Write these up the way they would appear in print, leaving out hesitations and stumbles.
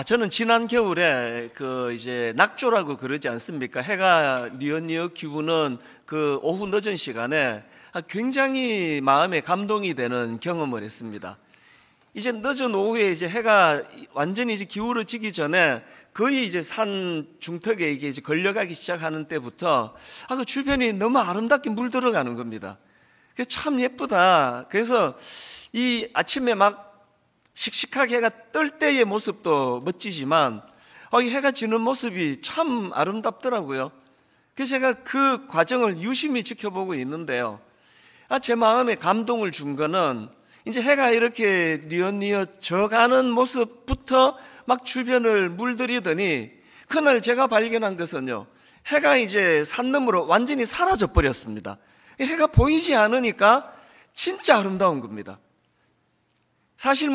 저는 지난 겨울에 이제 낙조라고 그러지 않습니까? 해가 뉘엿뉘엿 기우는 그 오후 늦은 시간에 굉장히 마음에 감동이 되는 경험을 했습니다. 이제 늦은 오후에 이제 해가 완전히 이제 기울어지기 전에 거의 이제 산 중턱에 이게 이제 걸려가기 시작하는 때부터 그 주변이 너무 아름답게 물들어가는 겁니다. 그게 참 예쁘다. 그래서 이 아침에 막 씩씩하게 해가 뜰 때의 모습도 멋지지만 이 해가 지는 모습이 참 아름답더라고요. 그래서 제가 그 과정을 유심히 지켜보고 있는데요. 제 마음에 감동을 준 거는 이제 해가 이렇게 뉘엿뉘엿 져가는 모습부터 막 주변을 물들이더니 그날 제가 발견한 것은요, 해가 이제 산 너머로 완전히 사라져 버렸습니다. 해가 보이지 않으니까 진짜 아름다운 겁니다. 사실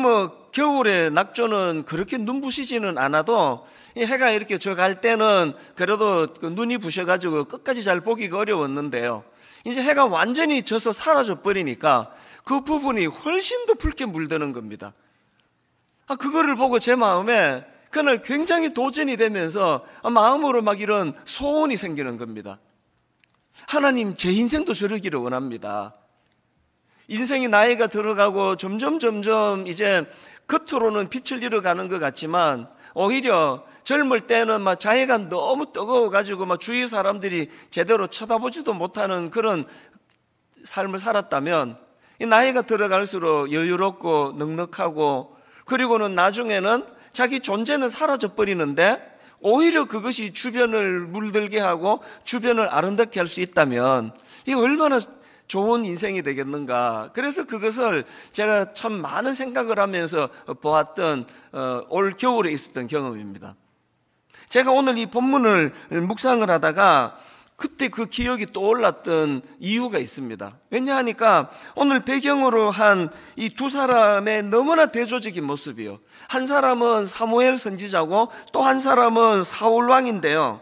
겨울에 낙조는 그렇게 눈부시지는 않아도 이 해가 이렇게 져갈 때는 그래도 눈이 부셔가지고 끝까지 잘 보기가 어려웠는데요. 이제 해가 완전히 져서 사라져 버리니까 그 부분이 훨씬 더 붉게 물드는 겁니다. 그거를 보고 제 마음에 그날 굉장히 도전이 되면서 마음으로 막 이런 소원이 생기는 겁니다. 하나님, 제 인생도 저러기를 원합니다. 인생이 나이가 들어가고 점점 이제 겉으로는 빛을 잃어가는 것 같지만 오히려 젊을 때는 막 자해가 너무 뜨거워가지고 막 주위 사람들이 제대로 쳐다보지도 못하는 그런 삶을 살았다면 이 나이가 들어갈수록 여유롭고 넉넉하고 그리고는 나중에는 자기 존재는 사라져 버리는데 오히려 그것이 주변을 물들게 하고 주변을 아름답게 할 수 있다면 이게 얼마나 좋은 인생이 되겠는가. 그래서 그것을 제가 참 많은 생각을 하면서 보았던 올 겨울에 있었던 경험입니다. 제가 오늘 이 본문을 묵상을 하다가 그때 그 기억이 떠올랐던 이유가 있습니다. 왜냐하니까 오늘 배경으로 한 이 두 사람의 너무나 대조적인 모습이요. 한 사람은 사무엘 선지자고 또 한 사람은 사울 왕인데요.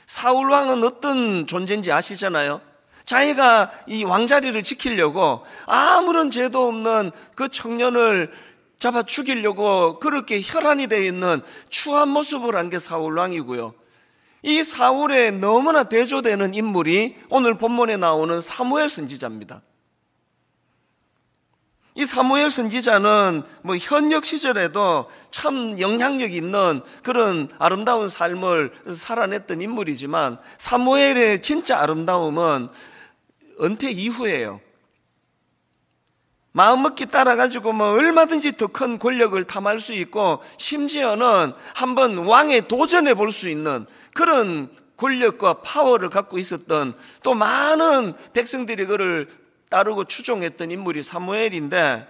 사울 왕은 어떤 존재인지 아시잖아요. 자기가 이 왕자리를 지키려고 아무런 죄도 없는 그 청년을 잡아 죽이려고 그렇게 혈안이 되어 있는 추한 모습을 한 게 사울 왕이고요. 이 사울에 너무나 대조되는 인물이 오늘 본문에 나오는 사무엘 선지자입니다. 이 사무엘 선지자는 현역 시절에도 참 영향력 있는 그런 아름다운 삶을 살아냈던 인물이지만 사무엘의 진짜 아름다움은 은퇴 이후에요. 마음먹기 따라가지고 얼마든지 더 큰 권력을 탐할 수 있고 심지어는 한번 왕에 도전해 볼 수 있는 그런 권력과 파워를 갖고 있었던 또 많은 백성들이 그를 따르고 추종했던 인물이 사무엘인데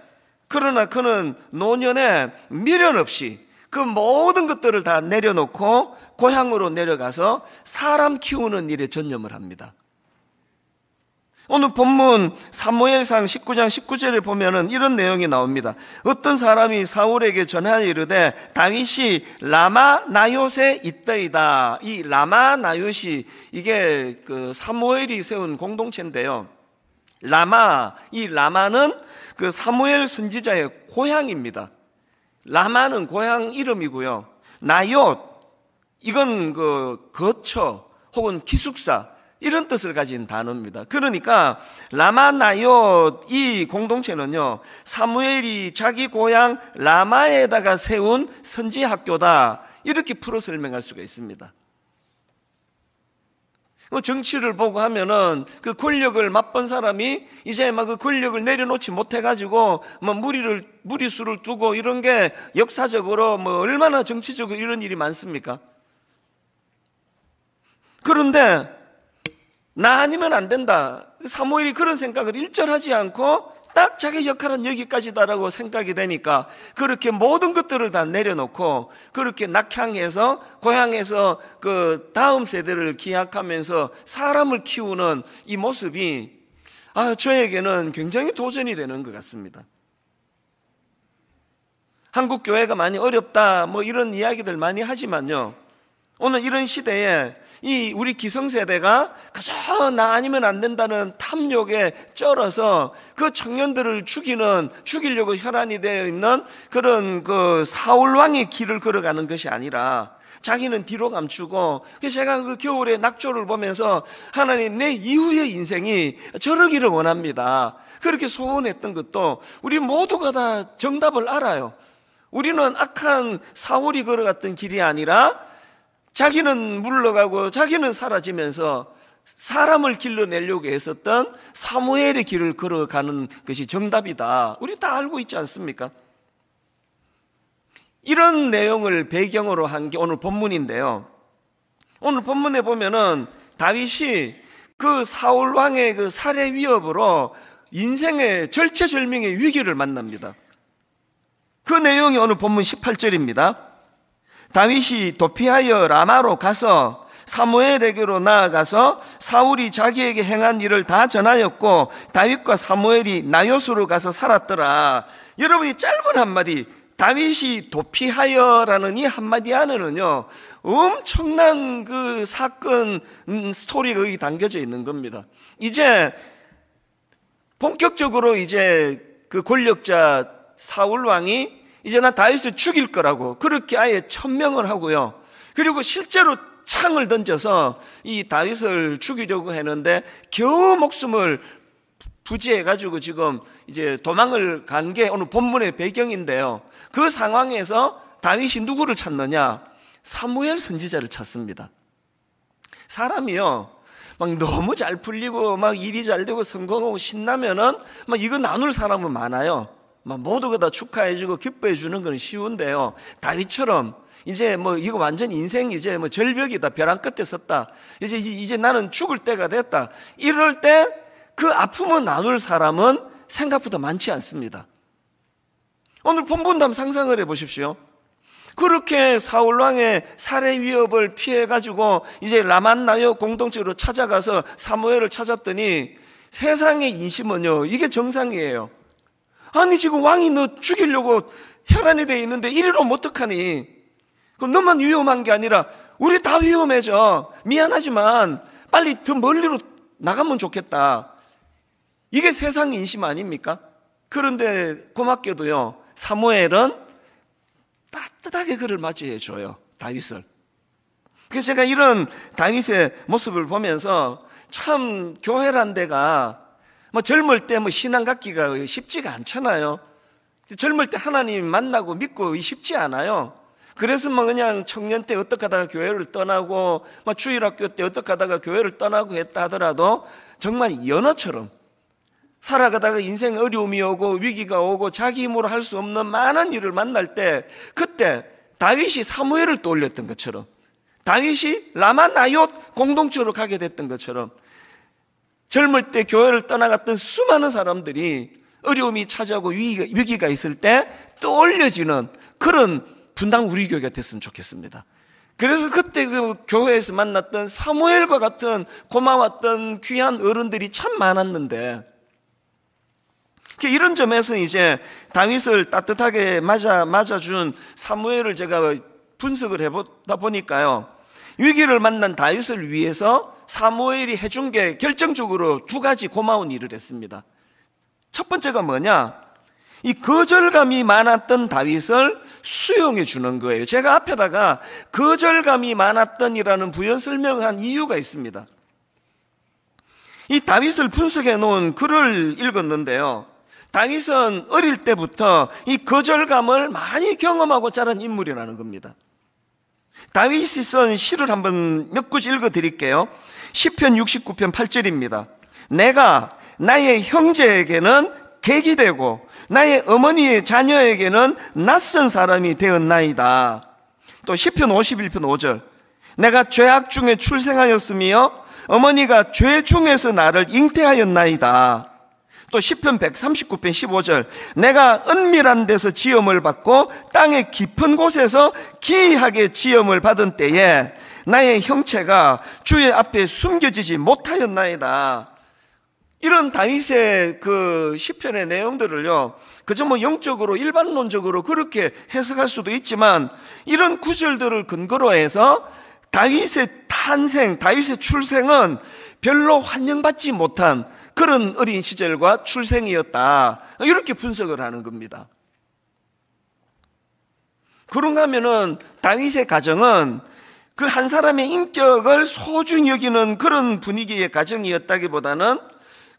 그러나 그는 노년에 미련 없이 그 모든 것들을 다 내려놓고 고향으로 내려가서 사람 키우는 일에 전념을 합니다. 오늘 본문 사무엘상 19장 19절에 보면은 이런 내용이 나옵니다. 어떤 사람이 사울에게 전하여 이르되 다윗이 라마 나요에 있더이다. 이 라마 나요시 이게 그 사무엘이 세운 공동체인데요. 이 라마는 그 사무엘 선지자의 고향입니다. 라마는 고향 이름이고요. 나요 이건 그 거처 혹은 기숙사 이런 뜻을 가진 단어입니다. 그러니까 라마나요 이 공동체는요, 사무엘이 자기 고향 라마에다가 세운 선지 학교다 이렇게 풀어 설명할 수가 있습니다. 정치를 보고 하면은 그 권력을 맛본 사람이 이제 막 그 권력을 내려놓지 못해가지고 무리수를 두고 이런 게 역사적으로 얼마나 정치적으로 이런 일이 많습니까? 그런데 나 아니면 안 된다. 사무엘이 그런 생각을 일절하지 않고 딱 자기 역할은 여기까지다라고 생각이 되니까 그렇게 모든 것들을 다 내려놓고 그렇게 낙향해서 고향에서 그 다음 세대를 기약하면서 사람을 키우는 이 모습이 저에게는 굉장히 도전이 되는 것 같습니다. 한국 교회가 많이 어렵다 이런 이야기들 많이 하지만요, 오늘 이런 시대에 이 우리 기성세대가 그저 나 아니면 안 된다는 탐욕에 쩔어서 그 청년들을 죽이려고 혈안이 되어 있는 그런 그 사울왕의 길을 걸어가는 것이 아니라 자기는 뒤로 감추고, 제가 그 겨울에 낙조를 보면서 하나님, 내 이후의 인생이 저러기를 원합니다. 그렇게 소원했던 것도 우리 모두가 다 정답을 알아요. 우리는 악한 사울이 걸어갔던 길이 아니라 자기는 물러가고 자기는 사라지면서 사람을 길러내려고 했었던 사무엘의 길을 걸어가는 것이 정답이다. 우리 다 알고 있지 않습니까? 이런 내용을 배경으로 한 게 오늘 본문인데요. 오늘 본문에 보면은 다윗이 그 사울 왕의 그 살해 위협으로 인생의 절체절명의 위기를 만납니다. 그 내용이 오늘 본문 18절입니다. 다윗이 도피하여 라마로 가서 사무엘에게로 나아가서 사울이 자기에게 행한 일을 다 전하였고 다윗과 사무엘이 나요스로 가서 살았더라. 여러분이 짧은 한마디, 다윗이 도피하여라는 이 한마디 안에는요 엄청난 그 사건 스토리가 여기 담겨져 있는 겁니다. 이제 본격적으로 이제 그 권력자 사울 왕이 이제 나 다윗을 죽일 거라고 그렇게 아예 천명을 하고요. 그리고 실제로 창을 던져서 이 다윗을 죽이려고 했는데 겨우 목숨을 부지해가지고 지금 이제 도망을 간 게 오늘 본문의 배경인데요. 그 상황에서 다윗이 누구를 찾느냐? 사무엘 선지자를 찾습니다. 사람이요, 막 너무 잘 풀리고 막 일이 잘 되고 성공하고 신나면은 막 이거 나눌 사람은 많아요. 막 모두가 다 축하해주고 기뻐해 주는 건 쉬운데요. 다윗처럼 이제 뭐 이거 완전 인생 이제 뭐 절벽이다, 벼랑 끝에 섰다, 이제 나는 죽을 때가 됐다, 이럴 때 그 아픔을 나눌 사람은 생각보다 많지 않습니다. 오늘 본문도 한번 상상을 해보십시오. 그렇게 사울왕의 살해 위협을 피해가지고 이제 라만나요 공동체로 찾아가서 사무엘을 찾았더니 세상의 인심은요, 이게 정상이에요. 아니 지금 왕이 너 죽이려고 혈안이 돼 있는데 이리로 어떡하니? 그럼 너만 위험한 게 아니라 우리 다 위험해져. 미안하지만 빨리 더 멀리로 나가면 좋겠다. 이게 세상 인심 아닙니까? 그런데 고맙게도요, 사무엘은 따뜻하게 그를 맞이해 줘요, 다윗을. 그래서 제가 이런 다윗의 모습을 보면서 참 교회란 데가 뭐 젊을 때 뭐 신앙 갖기가 쉽지가 않잖아요. 젊을 때 하나님 만나고 믿고 쉽지 않아요. 그래서 뭐 그냥 청년 때 어떻게 하다가 교회를 떠나고 뭐 주일학교 때 어떻게 하다가 교회를 떠나고 했다 하더라도 정말 연어처럼 살아가다가 인생 어려움이 오고 위기가 오고 자기 힘으로 할 수 없는 많은 일을 만날 때, 그때 다윗이 사무엘을 떠올렸던 것처럼, 다윗이 라마나옅 공동체로 가게 됐던 것처럼, 젊을 때 교회를 떠나갔던 수많은 사람들이 어려움이 찾아오고 위기가 있을 때 떠올려지는 그런 분당 우리 교회가 됐으면 좋겠습니다. 그래서 그때 그 교회에서 만났던 사무엘과 같은 고마웠던 귀한 어른들이 참 많았는데, 이런 점에서 이제 다윗을 따뜻하게 맞아준 사무엘을 제가 분석을 해보다 보니까요, 위기를 만난 다윗을 위해서 사무엘이 해준 게 결정적으로 두 가지 고마운 일을 했습니다. 첫 번째가 뭐냐? 이 거절감이 많았던 다윗을 수용해 주는 거예요. 제가 앞에다가 거절감이 많았던이라는 부연 설명한 이유가 있습니다. 이 다윗을 분석해 놓은 글을 읽었는데요, 다윗은 어릴 때부터 이 거절감을 많이 경험하고 자란 인물이라는 겁니다. 다윗이 쓴 시를 한번 몇 구절 읽어드릴게요. 시편 69편 8절입니다. 내가 나의 형제에게는 객이 되고 나의 어머니의 자녀에게는 낯선 사람이 되었나이다. 또 시편 51편 5절. 내가 죄악 중에 출생하였으며 어머니가 죄 중에서 나를 잉태하였나이다. 또 시편 139편 15절. 내가 은밀한 데서 지음을 받고 땅의 깊은 곳에서 기이하게 지음을 받은 때에 나의 형체가 주의 앞에 숨겨지지 못하였나이다. 이런 다윗의 그 시편의 내용들을요, 그저 뭐 영적으로 일반론적으로 그렇게 해석할 수도 있지만, 이런 구절들을 근거로 해서 다윗의 탄생, 다윗의 출생은 별로 환영받지 못한 그런 어린 시절과 출생이었다, 이렇게 분석을 하는 겁니다. 그런가 하면은 다윗의 가정은 그 한 사람의 인격을 소중히 여기는 그런 분위기의 가정이었다기보다는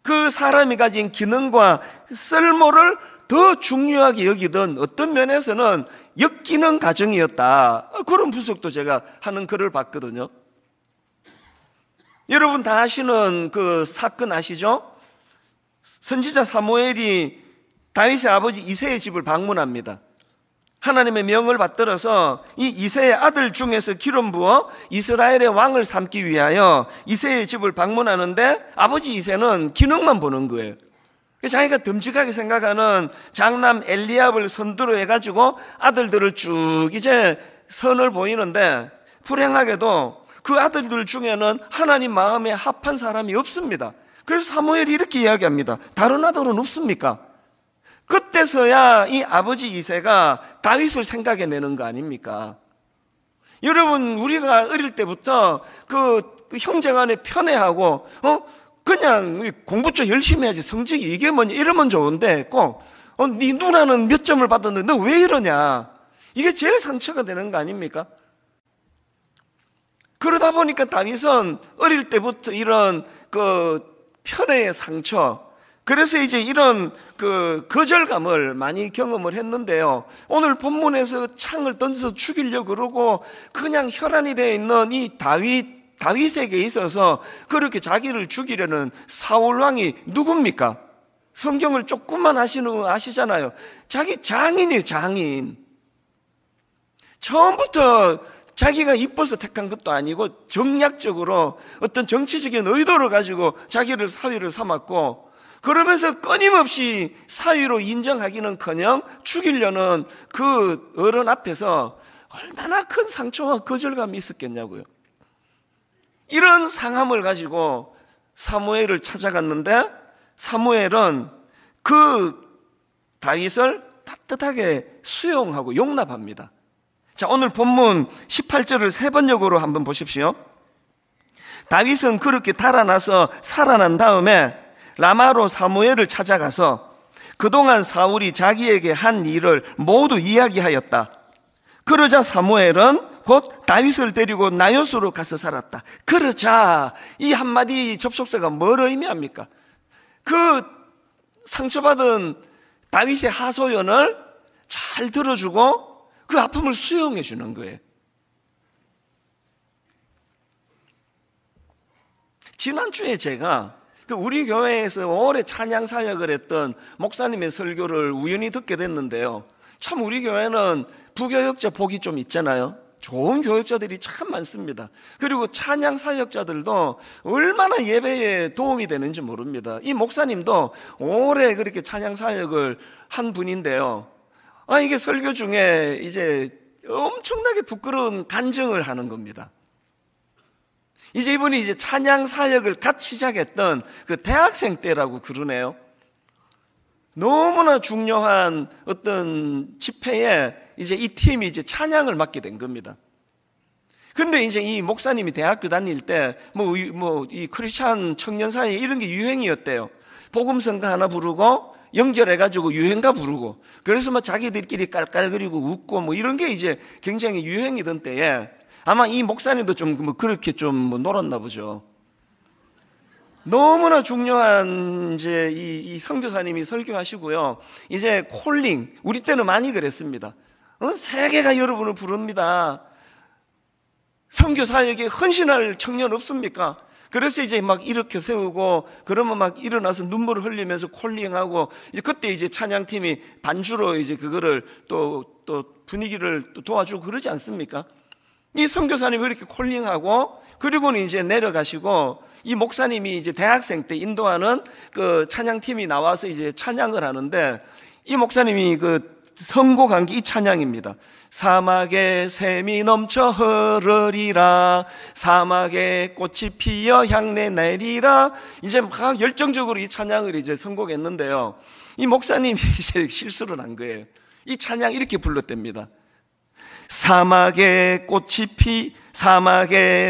그 사람이 가진 기능과 쓸모를 더 중요하게 여기던, 어떤 면에서는 엮이는 가정이었다, 그런 분석도 제가 하는 글을 봤거든요. 여러분 다 아시는 그 사건 아시죠? 선지자 사무엘이 다윗의 아버지 이새의 집을 방문합니다. 하나님의 명을 받들어서 이 이새의 아들 중에서 기름 부어 이스라엘의 왕을 삼기 위하여 이새의 집을 방문하는데, 아버지 이새는 기능만 보는 거예요. 자기가 듬직하게 생각하는 장남 엘리압을 선두로 해가지고 아들들을 쭉 이제 선을 보이는데, 불행하게도 그 아들들 중에는 하나님 마음에 합한 사람이 없습니다. 그래서 사무엘이 이렇게 이야기합니다. 다른 아들은 없습니까? 그때서야 이 아버지 이새가 다윗을 생각해내는 거 아닙니까? 여러분, 우리가 어릴 때부터 그 형제간에 편애하고 그냥 공부 좀 열심히 해야지, 성적이 이게 뭐냐 이러면 좋은데 꼭 네 누나는 몇 점을 받았는데 너 왜 이러냐, 이게 제일 상처가 되는 거 아닙니까? 그러다 보니까 다윗은 어릴 때부터 이런 그 편애의 상처, 그래서 이제 이런 그 거절감을 많이 경험을 했는데요. 오늘 본문에서 창을 던져서 죽이려고 그러고 그냥 혈안이 되어 있는 이 다윗에게 있어서 그렇게 자기를 죽이려는 사울 왕이 누굽니까? 성경을 조금만 아시잖아요. 자기 장인이에요, 장인. 처음부터 자기가 이뻐서 택한 것도 아니고 정략적으로 어떤 정치적인 의도를 가지고 자기를 사위를 삼았고, 그러면서 끊임없이 사위로 인정하기는커녕 죽이려는 그 어른 앞에서 얼마나 큰 상처와 거절감이 있었겠냐고요. 이런 상함을 가지고 사무엘을 찾아갔는데, 사무엘은 그 다윗을 따뜻하게 수용하고 용납합니다. 자, 오늘 본문 18절을 세 번역으로 한번 보십시오. 다윗은 그렇게 달아나서 살아난 다음에 라마로 사무엘을 찾아가서 그동안 사울이 자기에게 한 일을 모두 이야기하였다. 그러자 사무엘은 곧 다윗을 데리고 나요스로 가서 살았다. 그러자 이 한마디 접속사가 뭘 의미합니까? 그 상처받은 다윗의 하소연을 잘 들어주고 그 아픔을 수용해 주는 거예요. 지난주에 제가 우리 교회에서 오래 찬양 사역을 했던 목사님의 설교를 우연히 듣게 됐는데요. 참 우리 교회는 부교역자 복이 좀 있잖아요. 좋은 교역자들이 참 많습니다. 그리고 찬양 사역자들도 얼마나 예배에 도움이 되는지 모릅니다. 이 목사님도 오래 그렇게 찬양 사역을 한 분인데요. 이게 설교 중에 이제 엄청나게 부끄러운 간증을 하는 겁니다. 이제 이분이 이제 찬양 사역을 갓 시작했던 그 대학생 때라고 그러네요. 너무나 중요한 어떤 집회에 이제 이 팀이 이제 찬양을 맡게 된 겁니다. 근데 이제 이 목사님이 대학교 다닐 때 이 크리스찬 청년 사이에 이런 게 유행이었대요. 복음성가 하나 부르고 연결해가지고 유행가 부르고, 그래서 자기들끼리 깔깔거리고 웃고 이런 게 이제 굉장히 유행이던 때에 아마 이 목사님도 좀 그렇게 좀 놀았나 보죠. 너무나 중요한 이제 이 선교사님이 설교하시고요. 이제 콜링, 우리 때는 많이 그랬습니다. 세계가 여러분을 부릅니다. 선교 사역에 헌신할 청년 없습니까? 그래서 이제 막 일으켜 세우고, 그러면 막 일어나서 눈물을 흘리면서 콜링하고, 이제 그때 이제 찬양팀이 반주로 이제 그거를 또 분위기를 또 도와주고 그러지 않습니까? 이 선교사님이 이렇게 콜링하고, 그리고는 이제 내려가시고, 이 목사님이 이제 대학생 때 인도하는 그 찬양팀이 나와서 이제 찬양을 하는데, 이 목사님이 그 선곡한 게 이 찬양입니다. 사막에 샘이 넘쳐 흐르리라, 사막에 꽃이 피어 향내 내리라. 이제 막 열정적으로 이 찬양을 이제 선곡했는데요. 이 목사님이 이제 실수를 한 거예요. 이 찬양 이렇게 불렀답니다. 사막에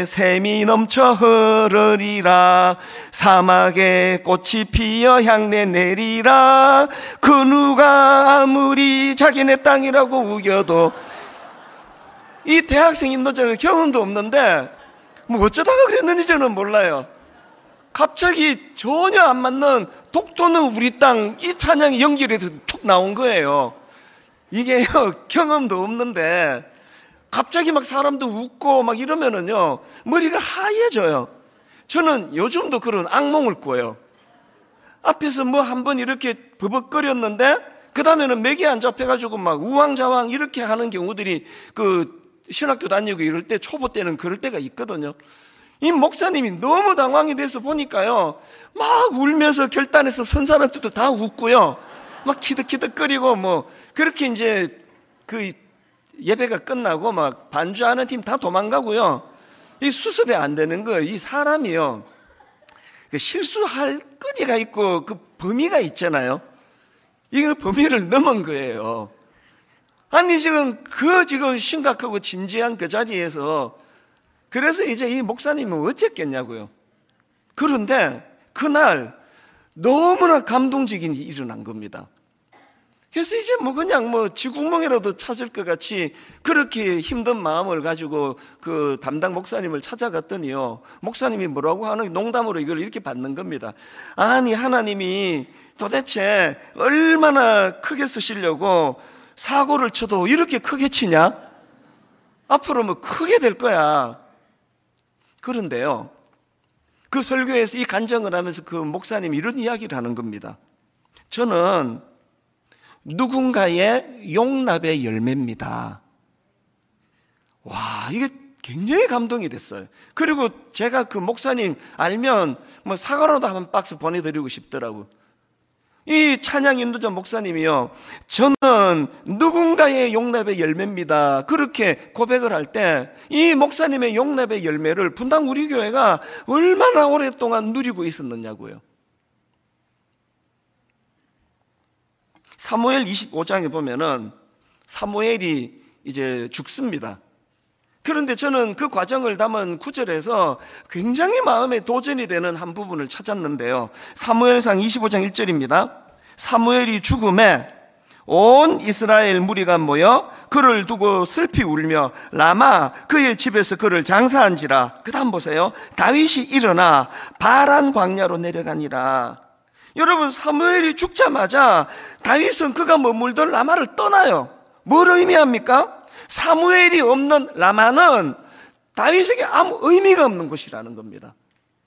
샘이 넘쳐 흐르리라. 사막에 꽃이 피어 향내 내리라. 그 누가 아무리 자기네 땅이라고 우겨도. 이 대학생 인도자가 경험도 없는데 뭐 어쩌다가 그랬는지 저는 몰라요. 갑자기 전혀 안 맞는 독도는 우리 땅, 이 찬양이 연결해서 툭 나온 거예요. 이게요, 경험도 없는데 갑자기 막 사람도 웃고 막 이러면은요, 머리가 하얘져요. 저는 요즘도 그런 악몽을 꿔요. 앞에서 뭐 한번 이렇게 버벅거렸는데 그 다음에는 맥이 안 잡혀가지고 막 우왕좌왕 이렇게 하는 경우들이 신학교 다니고 이럴 때, 초보 때는 그럴 때가 있거든요. 이 목사님이 너무 당황이 돼서 보니까요, 막 울면서 결단해서 선 사람들도 다 웃고요, 막 키득키득거리고 뭐 그렇게 이제 예배가 끝나고 막 반주하는 팀 다 도망가고요. 이 수습이 안 되는 거예요. 이 사람이요, 실수할 거리가 있고 그 범위가 있잖아요. 이거 범위를 넘은 거예요. 아니 지금 심각하고 진지한 그 자리에서, 그래서 이제 이 목사님은 어쨌겠냐고요. 그런데 그날 너무나 감동적인 일이 일어난 겁니다. 그래서 이제 그냥 쥐구멍이라도 찾을 것 같이 그렇게 힘든 마음을 가지고 그 담당 목사님을 찾아갔더니요, 목사님이 뭐라고 하는, 농담으로 이걸 이렇게 받는 겁니다. 아니, 하나님이 도대체 얼마나 크게 쓰시려고 사고를 쳐도 이렇게 크게 치냐? 앞으로 뭐 크게 될 거야. 그런데요, 그 설교에서 이 간증을 하면서 그 목사님이 이런 이야기를 하는 겁니다. 저는 누군가의 용납의 열매입니다. 와, 이게 굉장히 감동이 됐어요. 그리고 제가 그 목사님 알면 사과라도 한 박스 보내드리고 싶더라고요. 이 찬양 인도자 목사님이요, 저는 누군가의 용납의 열매입니다, 그렇게 고백을 할 때 이 목사님의 용납의 열매를 분당 우리 교회가 얼마나 오랫동안 누리고 있었느냐고요. 사무엘 25장에 보면은 사무엘이 이제 죽습니다. 그런데 저는 그 과정을 담은 구절에서 굉장히 마음에 도전이 되는 한 부분을 찾았는데요, 사무엘상 25장 1절입니다. 사무엘이 죽음에 온 이스라엘 무리가 모여 그를 두고 슬피 울며 라마 그의 집에서 그를 장사한지라. 그 다음 보세요. 다윗이 일어나 바란 광야로 내려가니라. 여러분, 사무엘이 죽자마자 다윗은 그가 머물던 라마를 떠나요. 뭘 의미합니까? 사무엘이 없는 라마는 다윗에게 아무 의미가 없는 곳이라는 겁니다.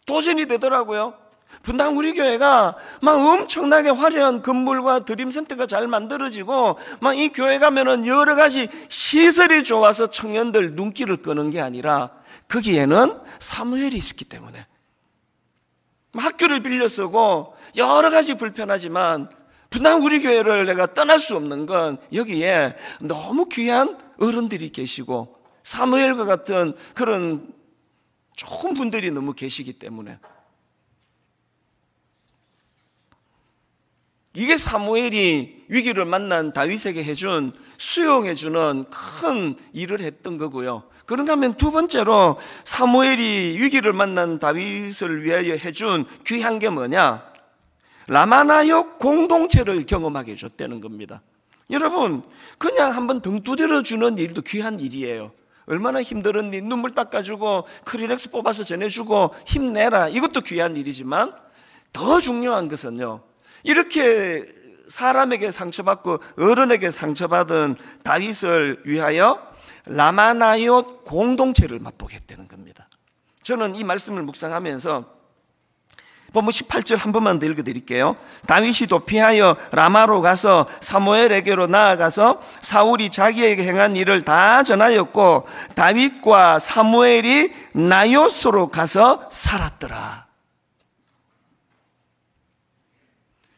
도전이 되더라고요. 분당 우리 교회가 막 엄청나게 화려한 건물과 드림센터가 잘 만들어지고 막 이 교회 가면은 여러 가지 시설이 좋아서 청년들 눈길을 끄는 게 아니라 거기에는 사무엘이 있었기 때문에, 학교를 빌려 쓰고 여러 가지 불편하지만 분당 우리 교회를 내가 떠날 수 없는 건 여기에 너무 귀한 어른들이 계시고 사무엘과 같은 그런 좋은 분들이 너무 계시기 때문에. 이게 사무엘이 위기를 만난 다윗에게 해준, 수용해주는 큰 일을 했던 거고요. 그런가 하면 두 번째로 사무엘이 위기를 만난 다윗을 위하여 해준 귀한 게 뭐냐? 라마나역 공동체를 경험하게 해줬다는 겁니다. 여러분, 그냥 한번 등 두드려 주는 일도 귀한 일이에요. 얼마나 힘들었니? 눈물 닦아주고 크리넥스 뽑아서 전해주고 힘내라, 이것도 귀한 일이지만 더 중요한 것은요, 이렇게 사람에게 상처받고 어른에게 상처받은 다윗을 위하여 라마나옅 공동체를 맛보게 했다는 겁니다. 저는 이 말씀을 묵상하면서 본문 18절 한 번만 더 읽어드릴게요. 다윗이 도피하여 라마로 가서 사무엘에게로 나아가서 사울이 자기에게 행한 일을 다 전하였고 다윗과 사무엘이 나요스로 가서 살았더라.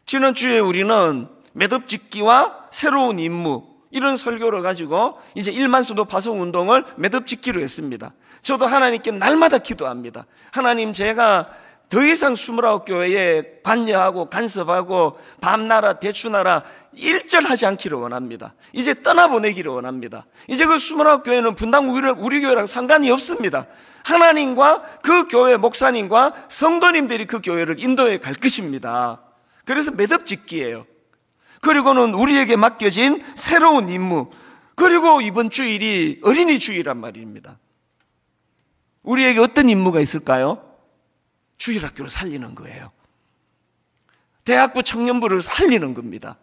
지난주에 우리는 매듭짓기와 새로운 임무, 이런 설교를 가지고 이제 1만 수도 파송 운동을 매듭짓기로 했습니다. 저도 하나님께 날마다 기도합니다. 하나님, 제가 더 이상 29교회에 관여하고 간섭하고 밤나라 대추나라 일절하지 않기를 원합니다. 이제 떠나보내기를 원합니다. 이제 그 29교회는 분당 우리 교회랑 상관이 없습니다. 하나님과 그 교회 목사님과 성도님들이 그 교회를 인도해 갈 것입니다. 그래서 매듭짓기예요. 그리고는 우리에게 맡겨진 새로운 임무, 그리고 이번 주일이 어린이 주일이란 말입니다. 우리에게 어떤 임무가 있을까요? 주일학교를 살리는 거예요. 대학부 청년부를 살리는 겁니다.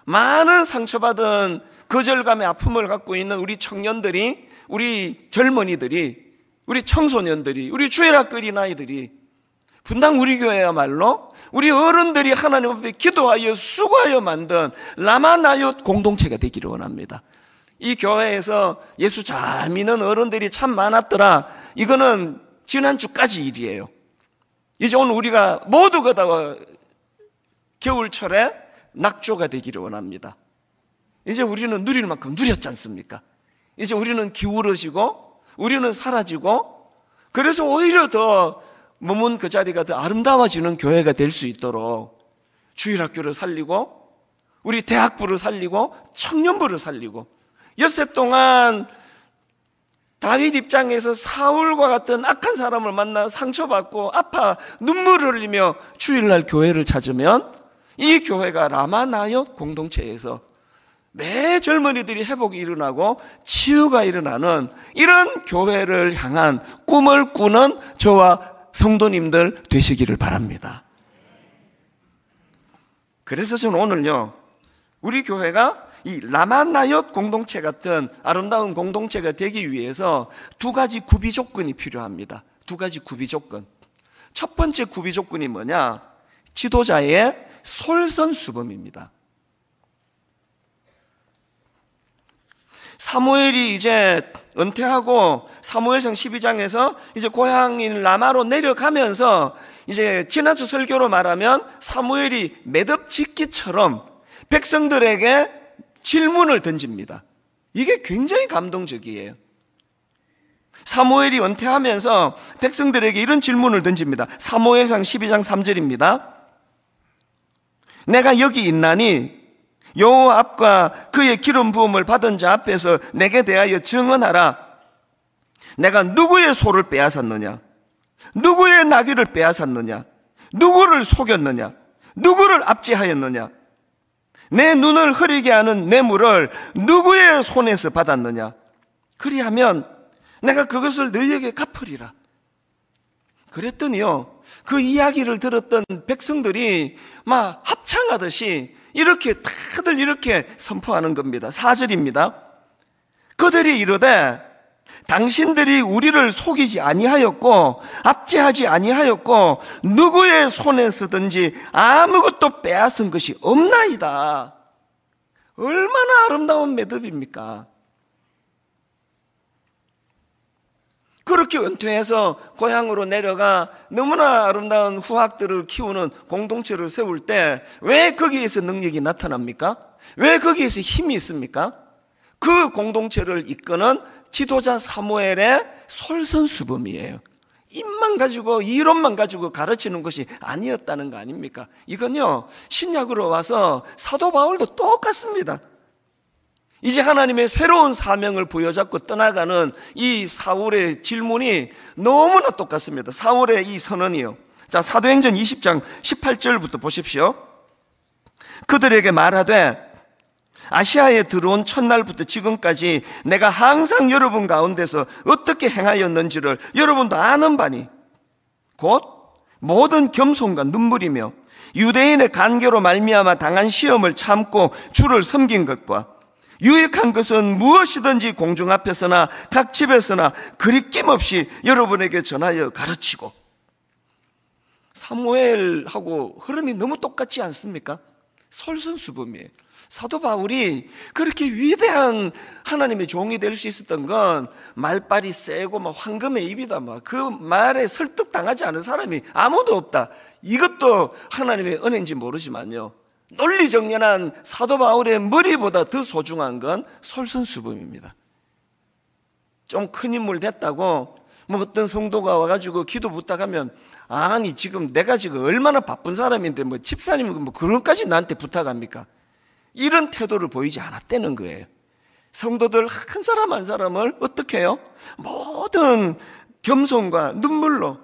많은 상처받은 거절감의 아픔을 갖고 있는 우리 청년들이, 우리 젊은이들이, 우리 청소년들이, 우리 주일학교 어린아이들이 분당 우리 교회야말로 우리 어른들이 하나님 앞에 기도하여 수고하여 만든 라마나얏 공동체가 되기를 원합니다. 이 교회에서 예수 잘 믿는 어른들이 참 많았더라. 이거는 지난주까지 일이에요. 이제 오늘 우리가 모두가 다 겨울철에 낙조가 되기를 원합니다. 이제 우리는 누릴 만큼 누렸지 않습니까? 이제 우리는 기울어지고 우리는 사라지고, 그래서 오히려 더 머문 그 자리가 더 아름다워지는 교회가 될 수 있도록 주일학교를 살리고 우리 대학부를 살리고 청년부를 살리고, 엿새 동안 다윗 입장에서 사울과 같은 악한 사람을 만나 상처받고 아파 눈물을 흘리며 주일날 교회를 찾으면 이 교회가 라마나얏 공동체에서 매 젊은이들이 회복이 일어나고 치유가 일어나는 이런 교회를 향한 꿈을 꾸는 저와 성도님들 되시기를 바랍니다. 그래서 저는 오늘요, 우리 교회가 이 라마나얏 공동체 같은 아름다운 공동체가 되기 위해서 두 가지 구비 조건이 필요합니다. 두 가지 구비 조건. 첫 번째 구비 조건이 뭐냐? 지도자의 솔선수범입니다. 사무엘이 이제 은퇴하고 사무엘상 12장에서 이제 고향인 라마로 내려가면서 이제 지난주 설교로 말하면 사무엘이 매듭짓기처럼 백성들에게 질문을 던집니다. 이게 굉장히 감동적이에요. 사무엘이 은퇴하면서 백성들에게 이런 질문을 던집니다. 사무엘상 12장 3절입니다. 내가 여기 있나니 여호와 앞과 그의 기름 부음을 받은 자 앞에서 내게 대하여 증언하라. 내가 누구의 소를 빼앗았느냐? 누구의 나귀를 빼앗았느냐? 누구를 속였느냐? 누구를 압제하였느냐? 내 눈을 흐리게 하는 뇌물을 누구의 손에서 받았느냐? 그리하면 내가 그것을 너희에게 갚으리라. 그랬더니요, 그 이야기를 들었던 백성들이 막 합창하듯이 이렇게 다들 이렇게 선포하는 겁니다. 4절입니다. 그들이 이르되 당신들이 우리를 속이지 아니하였고 압제하지 아니하였고 누구의 손에서든지 아무것도 빼앗은 것이 없나이다. 얼마나 아름다운 매듭입니까? 그렇게 은퇴해서 고향으로 내려가 너무나 아름다운 후학들을 키우는 공동체를 세울 때 왜 거기에서 능력이 나타납니까? 왜 거기에서 힘이 있습니까? 그 공동체를 이끄는 지도자 사무엘의 솔선수범이에요. 입만 가지고 이론만 가지고 가르치는 것이 아니었다는 거 아닙니까? 이건요, 신약으로 와서 사도 바울도 똑같습니다. 이제 하나님의 새로운 사명을 부여잡고 떠나가는 이 사울의 질문이 너무나 똑같습니다. 사울의 이 선언이요. 자, 사도행전 20장 18절부터 보십시오. 그들에게 말하되 아시아에 들어온 첫날부터 지금까지 내가 항상 여러분 가운데서 어떻게 행하였는지를 여러분도 아는 바니 곧 모든 겸손과 눈물이며 유대인의 간계로 말미암아 당한 시험을 참고 주를 섬긴 것과 유익한 것은 무엇이든지 공중 앞에서나 각 집에서나 그리낌 없이 여러분에게 전하여 가르치고. 사무엘하고 흐름이 너무 똑같지 않습니까? 솔선수범이에요. 사도 바울이 그렇게 위대한 하나님의 종이 될 수 있었던 건 말빨이 세고 막 황금의 입이다, 막 그 말에 설득당하지 않은 사람이 아무도 없다. 이것도 하나님의 은혜인지 모르지만요, 논리정연한 사도 바울의 머리보다 더 소중한 건 솔선수범입니다. 좀 큰 인물 됐다고 뭐 어떤 성도가 와가지고 기도 부탁하면, 아니 지금 내가 지금 얼마나 바쁜 사람인데 뭐 집사님이 뭐 그런까지 나한테 부탁합니까? 이런 태도를 보이지 않았다는 거예요. 성도들 한 사람 한 사람을 어떻게 해요? 모든 겸손과 눈물로.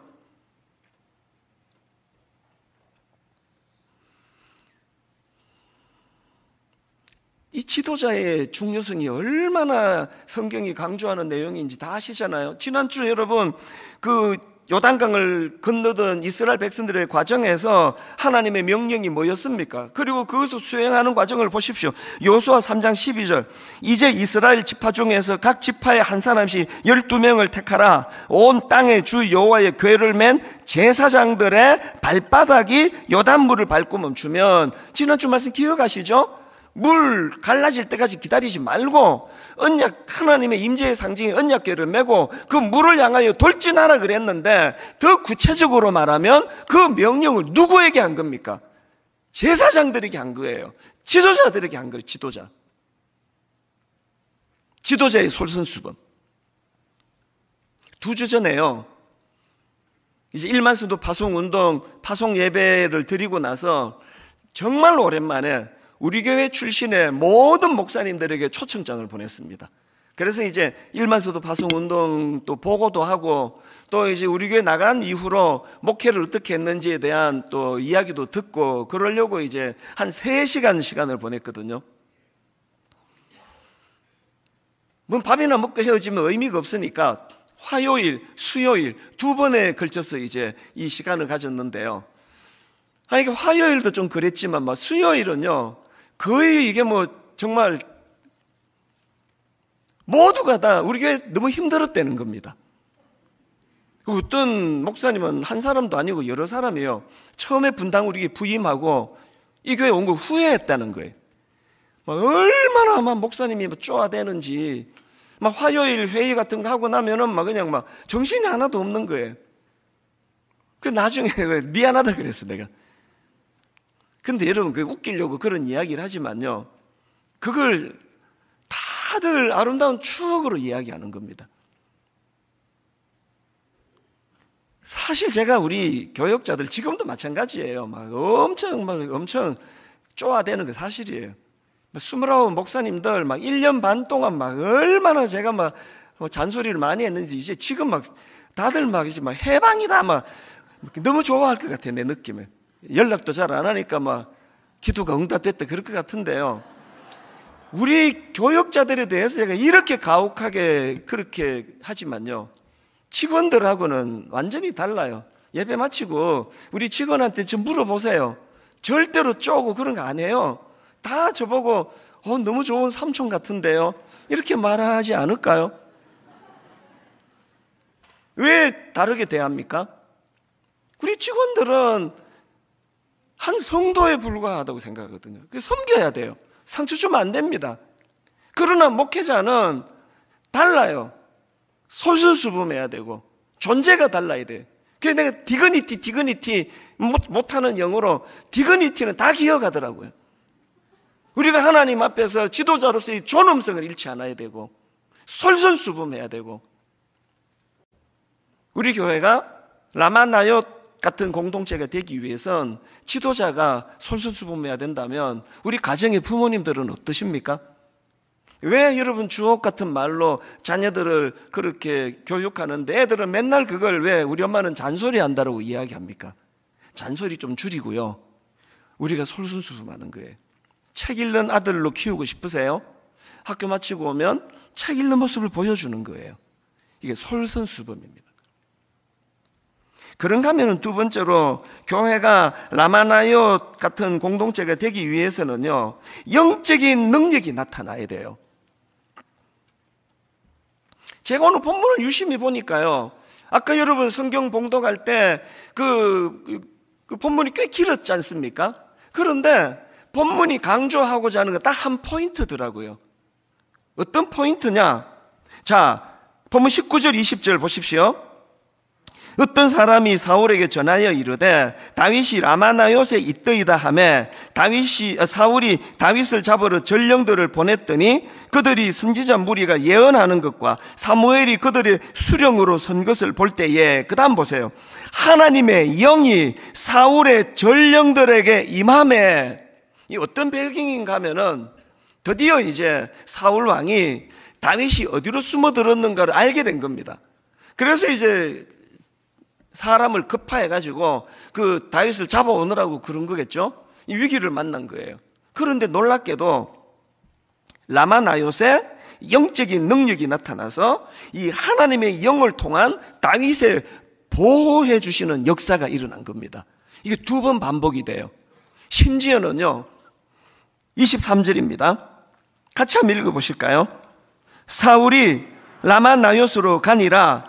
이 지도자의 중요성이 얼마나 성경이 강조하는 내용인지 다 아시잖아요. 지난주 여러분 그 요단강을 건너던 이스라엘 백성들의 과정에서 하나님의 명령이 뭐였습니까? 그리고 그것을 수행하는 과정을 보십시오. 여호수아 3장 12절, 이제 이스라엘 지파 중에서 각 지파에 한 사람씩 12명을 택하라. 온 땅의 주 여호와의 궤를 맨 제사장들의 발바닥이 요단물을 밟고 멈추면, 지난주 말씀 기억하시죠? 물 갈라질 때까지 기다리지 말고 언약, 하나님의 임재의 상징인 언약궤를 메고 그 물을 향하여 돌진하라 그랬는데, 더 구체적으로 말하면 그 명령을 누구에게 한 겁니까? 제사장들에게 한 거예요. 지도자들에게 한 거예요. 지도자의 솔선수범. 2주 전에요, 이제 1만 성도 파송운동, 파송 예배를 드리고 나서 정말 오랜만에 우리 교회 출신의 모든 목사님들에게 초청장을 보냈습니다. 그래서 이제 1만 성도 파송운동 또 보고도 하고, 또 이제 우리 교회 나간 이후로 목회를 어떻게 했는지에 대한 또 이야기도 듣고 그러려고 이제 한 3시간 시간을 보냈거든요. 뭐 밥이나 먹고 헤어지면 의미가 없으니까 화요일, 수요일 2번에 걸쳐서 이제 이 시간을 가졌는데요. 아니, 화요일도 좀 그랬지만 막 수요일은요, 거의 이게 뭐 정말 모두가 다 우리 교회 너무 힘들었다는 겁니다. 어떤 목사님은 한 사람도 아니고 여러 사람이에요. 처음에 분당 우리 교회 부임하고 이 교회 온 거 후회했다는 거예요. 막 얼마나 막 목사님이 쪼아대는지, 막 화요일 회의 같은 거 하고 나면은 막 그냥 막 정신이 하나도 없는 거예요. 그 나중에 미안하다 그랬어, 내가. 근데 여러분, 그 웃기려고 그런 이야기를 하지만요, 그걸 다들 아름다운 추억으로 이야기하는 겁니다. 사실 제가 우리 교역자들 지금도 마찬가지예요. 막 엄청 쪼아대는 게 사실이에요. 29 목사님들 막 1년 반 동안 막 얼마나 제가 막 잔소리를 많이 했는지, 이제 지금 막 다들 막 이제 막 해방이다 막 너무 좋아할 것 같아요, 내 느낌에. 연락도 잘 안 하니까 막 기도가 응답됐다 그럴 것 같은데요. 우리 교역자들에 대해서 제가 이렇게 가혹하게 그렇게 하지만요, 직원들하고는 완전히 달라요. 예배 마치고 우리 직원한테 좀 물어보세요. 절대로 쪼고 그런 거 안 해요. 다 저보고 너무 좋은 삼촌 같은데요, 이렇게 말하지 않을까요? 왜 다르게 대합니까? 우리 직원들은 한 성도에 불과하다고 생각하거든요. 섬겨야 돼요. 상처 주면 안 됩니다. 그러나 목회자는 달라요. 솔선수범해야 되고 존재가 달라야 돼요. 그래서 내가 디그니티 못하는 영어로 디그니티는 다 기억하더라고요. 우리가 하나님 앞에서 지도자로서의 존엄성을 잃지 않아야 되고 솔선수범해야 되고, 우리 교회가 라마나옅 같은 공동체가 되기 위해선 지도자가 솔선수범해야 된다면 우리 가정의 부모님들은 어떠십니까? 왜 여러분 주옥 같은 말로 자녀들을 그렇게 교육하는데 애들은 맨날 그걸 왜 우리 엄마는 잔소리 한다고 이야기합니까? 잔소리 좀 줄이고요, 우리가 솔선수범하는 거예요. 책 읽는 아들로 키우고 싶으세요? 학교 마치고 오면 책 읽는 모습을 보여주는 거예요. 이게 솔선수범입니다. 그런가 하면 2번째로, 교회가 라마나옅 같은 공동체가 되기 위해서는요, 영적인 능력이 나타나야 돼요. 제가 오늘 본문을 유심히 보니까요, 아까 여러분 성경 봉독할 때 그 본문이 꽤 길었지 않습니까? 그런데 본문이 강조하고자 하는 거 딱 한 포인트더라고요. 어떤 포인트냐? 자, 본문 19절 20절 보십시오. 어떤 사람이 사울에게 전하여 이르되 다윗이 라마나요에 있더이다 하매 사울이 다윗을 잡으러 전령들을 보냈더니 그들이 선지자 무리가 예언하는 것과 사무엘이 그들의 수령으로 선 것을 볼 때에, 그 다음 보세요. 하나님의 영이 사울의 전령들에게 임하매. 이 어떤 배경인가 하면은 드디어 이제 사울 왕이 다윗이 어디로 숨어들었는가를 알게 된 겁니다. 그래서 이제 사람을 급파해가지고 그 다윗을 잡아오느라고 그런 거겠죠. 이 위기를 만난 거예요. 그런데 놀랍게도 라마나요에 영적인 능력이 나타나서 이 하나님의 영을 통한 다윗의 보호해 주시는 역사가 일어난 겁니다. 이게 2번 반복이 돼요. 심지어는요 23절입니다. 같이 한번 읽어보실까요? 사울이 라마나요스로 가니라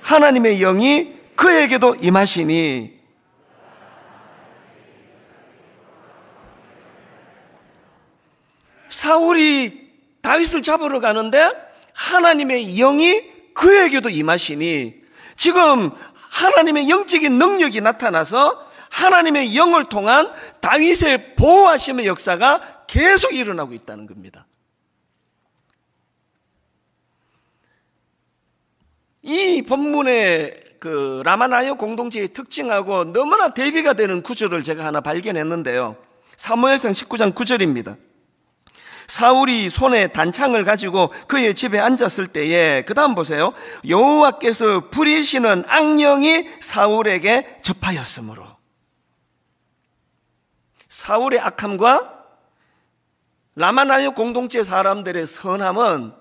하나님의 영이 그에게도 임하시니. 사울이 다윗을 잡으러 가는데 하나님의 영이 그에게도 임하시니, 지금 하나님의 영적인 능력이 나타나서 하나님의 영을 통한 다윗의 보호하심의 역사가 계속 일어나고 있다는 겁니다. 이 본문의 그 라마나요 공동체의 특징하고 너무나 대비가 되는 구절을 제가 하나 발견했는데요. 사무엘상 19장 9절입니다. 사울이 손에 단창을 가지고 그의 집에 앉았을 때에, 그 다음 보세요. 여호와께서 부리시는 악령이 사울에게 접하였으므로. 사울의 악함과 라마나요 공동체 사람들의 선함은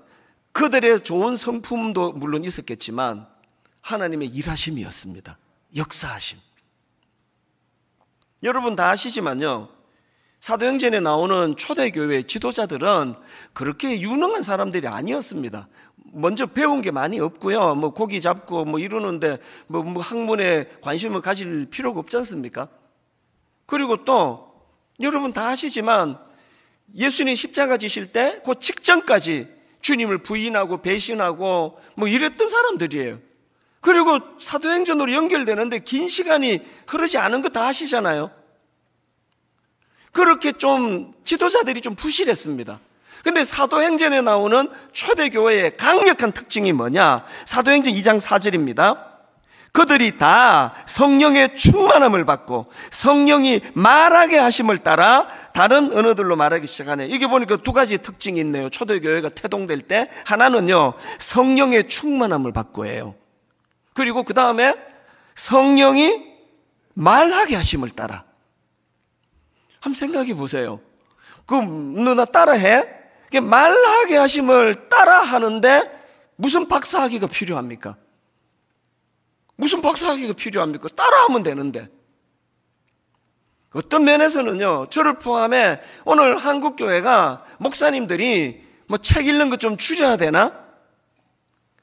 그들의 좋은 성품도 물론 있었겠지만 하나님의 일하심이었습니다. 역사하심. 여러분 다 아시지만요, 사도행전에 나오는 초대교회 지도자들은 그렇게 유능한 사람들이 아니었습니다. 먼저 배운 게 많이 없고요, 뭐 고기 잡고 뭐 이러는데 뭐 학문에 관심을 가질 필요가 없지 않습니까? 그리고 또 여러분 다 아시지만 예수님 십자가 지실 때 그 직전까지 주님을 부인하고 배신하고 뭐 이랬던 사람들이에요. 그리고 사도행전으로 연결되는데 긴 시간이 흐르지 않은 거 다 아시잖아요. 그렇게 좀 지도자들이 좀 부실했습니다. 근데 사도행전에 나오는 초대교회의 강력한 특징이 뭐냐? 사도행전 2장 4절입니다. 그들이 다 성령의 충만함을 받고 성령이 말하게 하심을 따라 다른 언어들로 말하기 시작하네. 이게 보니까 2가지 특징이 있네요. 초대교회가 태동될 때 하나는요, 성령의 충만함을 받고예요. 그리고 그 다음에 성령이 말하게 하심을 따라. 한번 생각해 보세요. 그럼 누나 따라해? 말하게 하심을 따라 하는데 무슨 박사학위가 필요합니까? 무슨 박사학위가 필요합니까? 따라하면 되는데. 어떤 면에서는요, 저를 포함해 오늘 한국교회가 목사님들이 뭐 책 읽는 거 좀 줄여야 되나?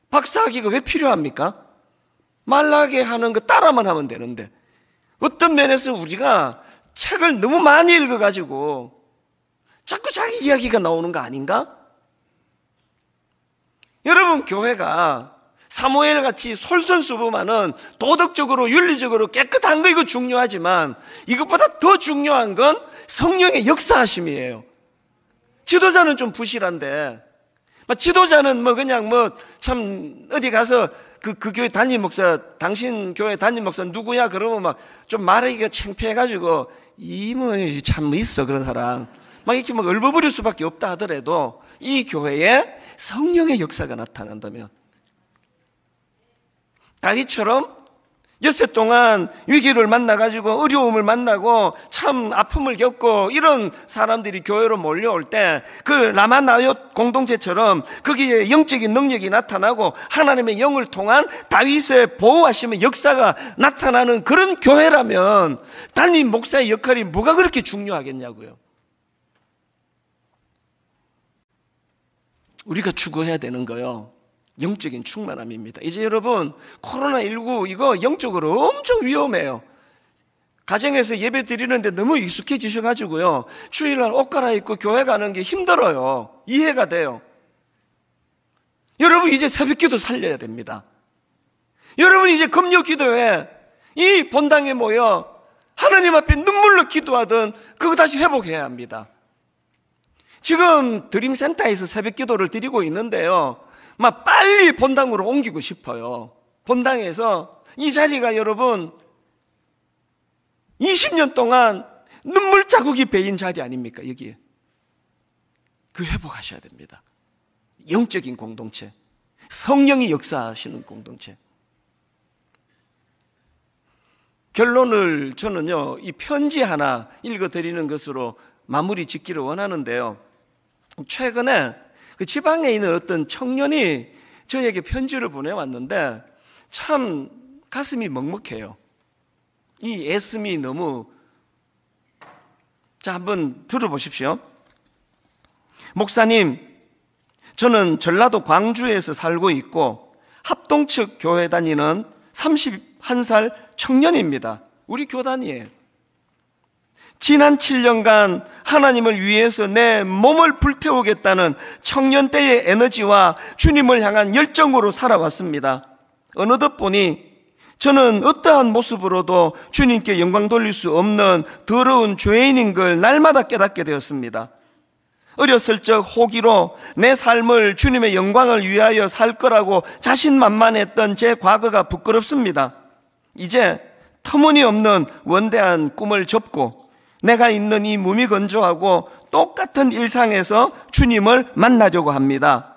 박사학위가 왜 필요합니까? 말하게 하는 거 따라만 하면 되는데. 어떤 면에서 우리가 책을 너무 많이 읽어가지고 자꾸 자기 이야기가 나오는 거 아닌가? 여러분, 교회가 사무엘같이 솔선수범하는 도덕적으로 윤리적으로 깨끗한 거 이거 중요하지만 이것보다 더 중요한 건 성령의 역사하심이에요. 지도자는 좀 부실한데, 지도자는 뭐 그냥 뭐 참 어디 가서 그 교회 담임 목사, 당신 교회 담임 목사 누구야? 그러면 막 좀 말하기가 창피해가지고 뭐 참 있어 그런 사람 막 이렇게 막 얼버무릴 수밖에 없다 하더라도 이 교회에 성령의 역사가 나타난다면, 다윗처럼 엿새 동안 위기를 만나가지고 어려움을 만나고 참 아픔을 겪고 이런 사람들이 교회로 몰려올 때 그 라마나요 공동체처럼 거기에 영적인 능력이 나타나고 하나님의 영을 통한 다윗의 보호하심의 역사가 나타나는 그런 교회라면 담임 목사의 역할이 뭐가 그렇게 중요하겠냐고요. 우리가 추구해야 되는 거요, 영적인 충만함입니다. 이제 여러분, 코로나19 이거 영적으로 엄청 위험해요. 가정에서 예배 드리는데 너무 익숙해지셔가지고요, 주일날 옷 갈아입고 교회 가는 게 힘들어요. 이해가 돼요. 여러분, 이제 새벽기도 살려야 됩니다. 여러분 이제 금요 기도회 이 본당에 모여 하나님 앞에 눈물로 기도하던 그거 다시 회복해야 합니다. 지금 드림센터에서 새벽 기도를 드리고 있는데요, 막 빨리 본당으로 옮기고 싶어요. 본당에서 이 자리가 여러분 20년 동안 눈물 자국이 배인 자리 아닙니까? 여기에 그 회복하셔야 됩니다. 영적인 공동체, 성령이 역사하시는 공동체. 결론을 저는요, 이 편지 하나 읽어드리는 것으로 마무리 짓기를 원하는데요, 최근에 그 지방에 있는 어떤 청년이 저에게 편지를 보내왔는데 참 가슴이 먹먹해요. 이 애씀이 너무. 자, 한번 들어보십시오. 목사님, 저는 전라도 광주에서 살고 있고 합동 측 교회 다니는 31살 청년입니다. 우리 교단이에요. 지난 7년간 하나님을 위해서 내 몸을 불태우겠다는 청년 때의 에너지와 주님을 향한 열정으로 살아왔습니다. 어느덧 보니 저는 어떠한 모습으로도 주님께 영광 돌릴 수 없는 더러운 죄인인 걸 날마다 깨닫게 되었습니다. 어렸을 적 호기로 내 삶을 주님의 영광을 위하여 살 거라고 자신만만했던 제 과거가 부끄럽습니다. 이제 터무니없는 원대한 꿈을 접고 내가 있는 이 무미건조하고 똑같은 일상에서 주님을 만나려고 합니다.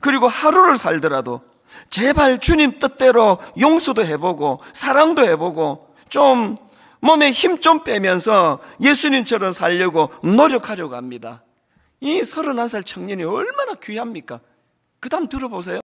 그리고 하루를 살더라도 제발 주님 뜻대로 용서도 해보고 사랑도 해보고 좀 몸에 힘 좀 빼면서 예수님처럼 살려고 노력하려고 합니다. 이 31살 청년이 얼마나 귀합니까? 그 다음 들어보세요.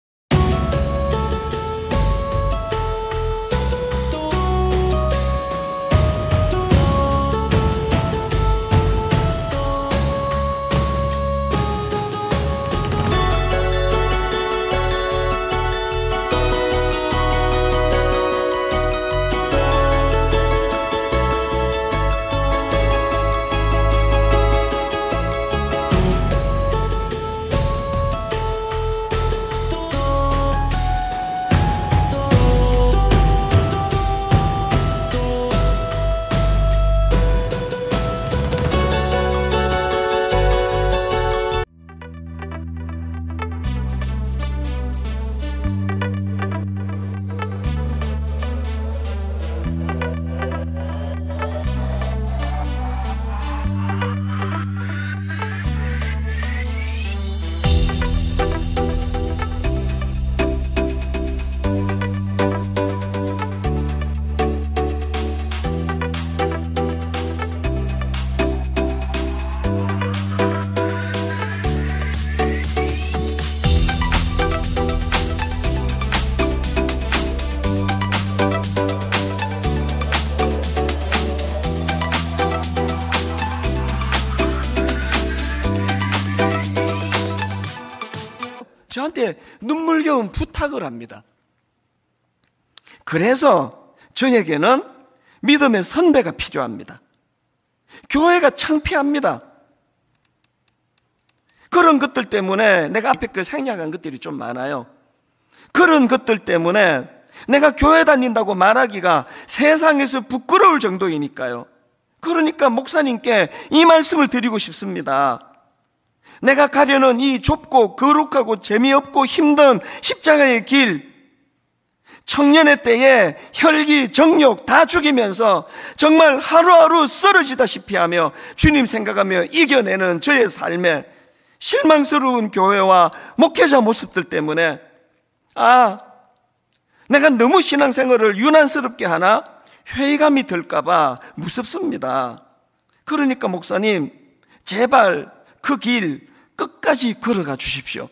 저한테 눈물겨운 부탁을 합니다. 그래서 저에게는 믿음의 선배가 필요합니다. 교회가 창피합니다. 그런 것들 때문에 내가 앞에 그 생략한 것들이 좀 많아요. 그런 것들 때문에 내가 교회 다닌다고 말하기가 세상에서 부끄러울 정도이니까요. 그러니까 목사님께 이 말씀을 드리고 싶습니다. 내가 가려는 이 좁고 거룩하고 재미없고 힘든 십자가의 길, 청년의 때에 혈기, 정욕 다 죽이면서 정말 하루하루 쓰러지다시피 하며 주님 생각하며 이겨내는 저의 삶에 실망스러운 교회와 목회자 모습들 때문에 내가 너무 신앙생활을 유난스럽게 하나 회의감이 들까봐 무섭습니다. 그러니까 목사님, 제발 그 길 끝까지 걸어가 주십시오.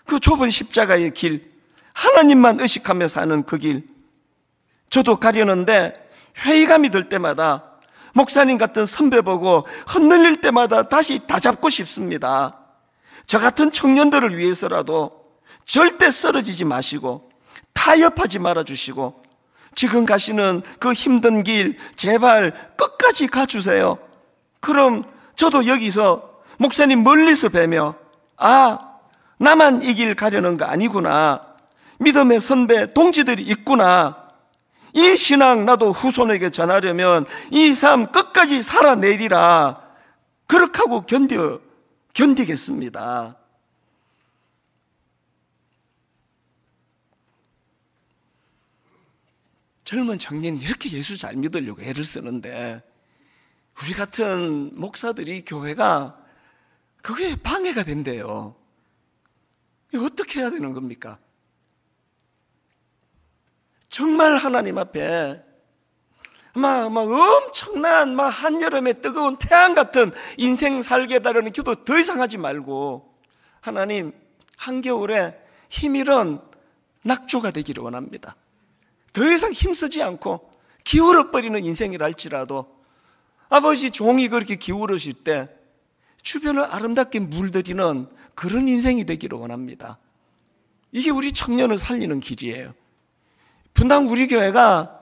그 좁은 십자가의 길, 하나님만 의식하며 사는 그 길, 저도 가려는데 회의감이 들 때마다 목사님 같은 선배 보고 흔들릴 때마다 다시 다잡고 싶습니다. 저 같은 청년들을 위해서라도 절대 쓰러지지 마시고 타협하지 말아주시고 지금 가시는 그 힘든 길 제발 끝까지 가주세요. 그럼 저도 여기서 목사님 멀리서 뵈며 나만 이 길 가려는 거 아니구나, 믿음의 선배 동지들이 있구나. 이 신앙 나도 후손에게 전하려면 이 삶 끝까지 살아내리라. 그렇게 하고 견디겠습니다. 젊은 청년이 이렇게 예수 잘 믿으려고 애를 쓰는데 우리 같은 목사들이 교회가 그게 방해가 된대요. 이거 어떻게 해야 되는 겁니까? 정말 하나님 앞에 막 엄청난 한여름에 뜨거운 태양 같은 인생 살게 해달라는 기도 더 이상 하지 말고 하나님 한겨울에 힘이런 낙조가 되기를 원합니다. 더 이상 힘쓰지 않고 기울어버리는 인생이라 할지라도 아버지 종이 그렇게 기울으실 때 주변을 아름답게 물들이는 그런 인생이 되기를 원합니다. 이게 우리 청년을 살리는 길이에요. 분당 우리 교회가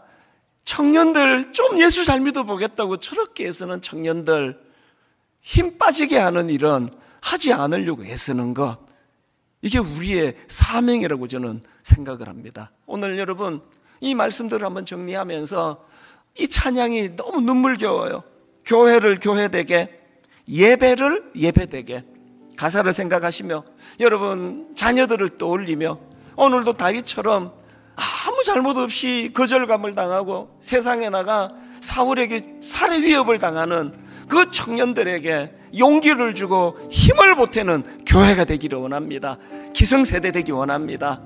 청년들 좀 예수 잘 믿어보겠다고 저렇게 애쓰는 청년들 힘 빠지게 하는 일은 하지 않으려고 애쓰는 것, 이게 우리의 사명이라고 저는 생각을 합니다. 오늘 여러분 이 말씀들을 한번 정리하면서 이 찬양이 너무 눈물겨워요. 교회를 교회되게, 예배를 예배되게. 가사를 생각하시며 여러분 자녀들을 떠올리며 오늘도 다윗처럼 아무 잘못 없이 거절감을 당하고 세상에 나가 사울에게 살해 위협을 당하는 그 청년들에게 용기를 주고 힘을 보태는 교회가 되기를 원합니다. 기성세대 되기 원합니다.